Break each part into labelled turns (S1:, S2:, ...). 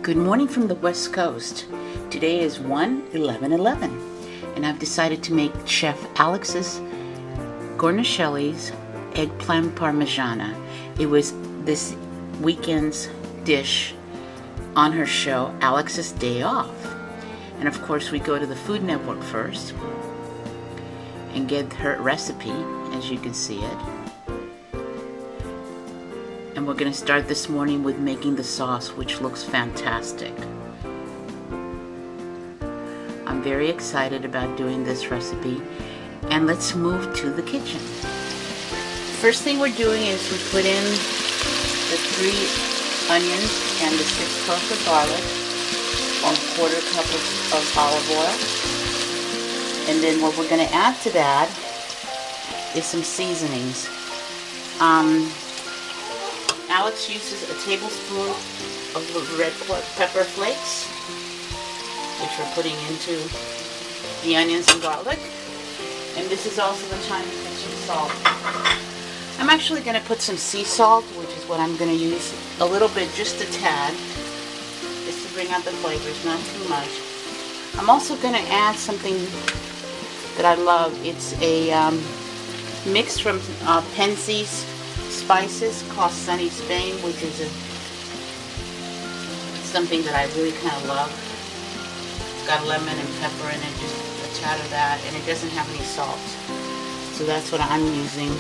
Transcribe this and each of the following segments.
S1: Good morning from the West Coast. Today is 1/11/11 and I've decided to make Chef Alex's Gornicelli's eggplant parmigiana. It was this weekend's dish on her show, Alex's Day Off. And of course we go to the Food Network first and get her recipe, as you can see it. And we're going to start this morning with making the sauce, which looks fantastic. I'm very excited about doing this recipe, and let's move to the kitchen. First thing we're doing is we put in the 3 onions and the 6 cloves of garlic, 1/4 cup of olive oil, and then what we're going to add to that is some seasonings. Alex uses a tablespoon of red pepper flakes, which we're putting into the onions and garlic. And this is also the time to put some salt. I'm actually going to put some sea salt, which is what I'm going to use a little bit, just a tad, just to bring out the flavors, not too much. I'm also going to add something that I love. It's a mix from Penzeys spices called Sunny Spain, which is something that I really kind of love. It's got lemon and pepper in it, just a tad of that, and it doesn't have any salt. So that's what I'm using,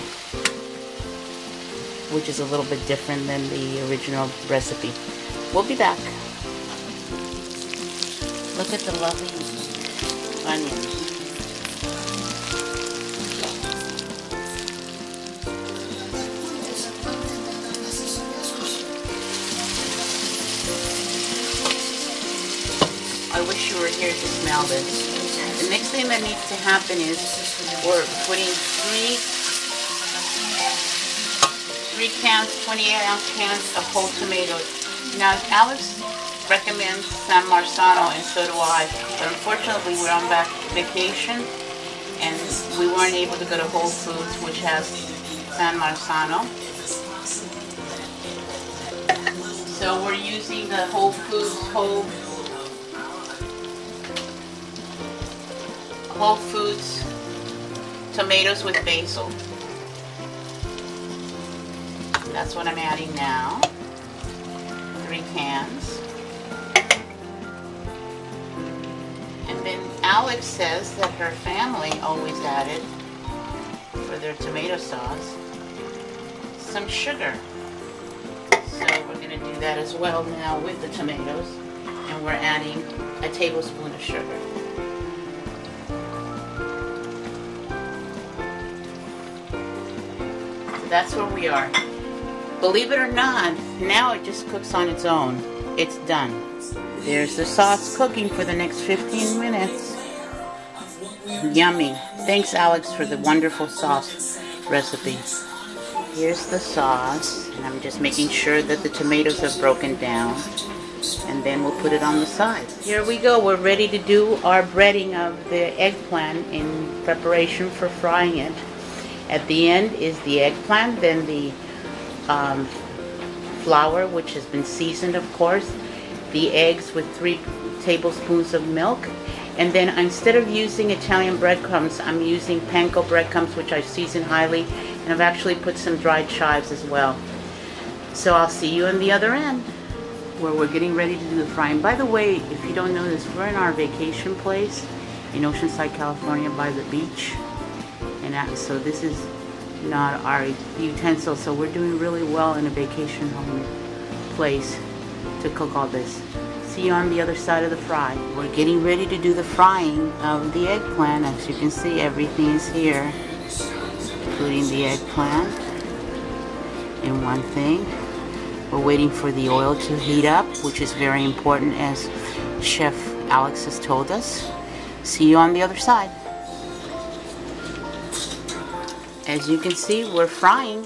S1: which is a little bit different than the original recipe. We'll be back. Look at the lovely onions. I wish you were here to smell this. The next thing that needs to happen is we're putting 3 cans, 28-ounce cans of whole tomatoes. Now, Alex recommends San Marzano, and so do I. But unfortunately, we're on vacation, and we weren't able to go to Whole Foods, which has San Marzano. So we're using the Whole Foods Whole Foods tomatoes with basil. That's what I'm adding now. 3 cans. And then Alex says that her family always added, for their tomato sauce, some sugar. So we're going to do that as well now with the tomatoes. And we're adding a tablespoon of sugar. That's where we are. Believe it or not, now it just cooks on its own. It's done. There's the sauce cooking for the next 15 minutes. Yummy. Thanks, Alex, for the wonderful sauce recipe. Here's the sauce, and I'm just making sure that the tomatoes are broken down, and then we'll put it on the side. Here we go. We're ready to do our breading of the eggplant in preparation for frying it. At the end is the eggplant, then the flour, which has been seasoned, of course, the eggs with 3 tablespoons of milk, and then instead of using Italian breadcrumbs, I'm using panko breadcrumbs, which I've seasoned highly, and I've actually put some dried chives as well. So I'll see you on the other end, where we're getting ready to do the frying. By the way, if you don't know this, we're in our vacation place in Oceanside, California, by the beach. And so this is not our utensil, so we're doing really well in a vacation home place to cook all this. See you on the other side of the fry. We're getting ready to do the frying of the eggplant. As you can see, everything is here, including the eggplant in one thing. We're waiting for the oil to heat up, which is very important, as Chef Alex has told us. See you on the other side. As you can see, we're frying,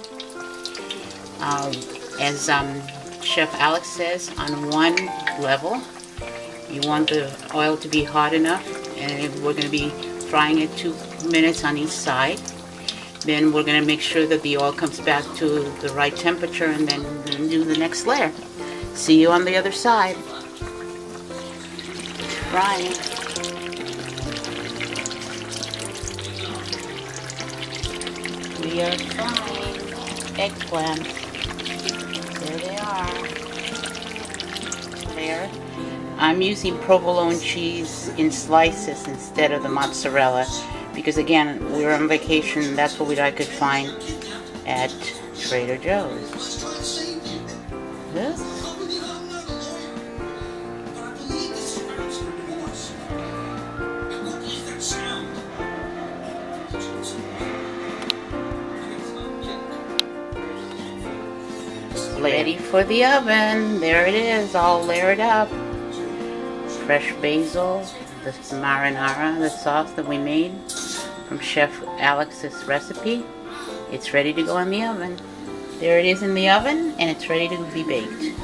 S1: as Chef Alex says, on one level. You want the oil to be hot enough, and we're going to be frying it 2 minutes on each side. Then we're going to make sure that the oil comes back to the right temperature, and then do the next layer. See you on the other side. frying. We are frying eggplants. There they are. There. I'm using provolone cheese in slices instead of the mozzarella because again, we're on vacation. That's what I could find at Trader Joe's. This. Ready for the oven. There it is, all layered up. Fresh basil, the marinara, the sauce that we made from Chef Alex's recipe. It's ready to go in the oven. There it is in the oven, and it's ready to be baked.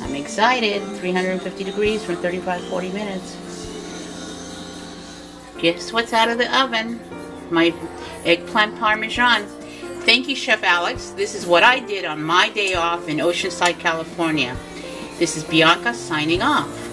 S1: I'm excited. 350 degrees for 35-40 minutes. Guess what's out of the oven? My eggplant parmesan. Thank you, Chef Alex. This is what I did on my day off in Oceanside, California. This is Bianca signing off.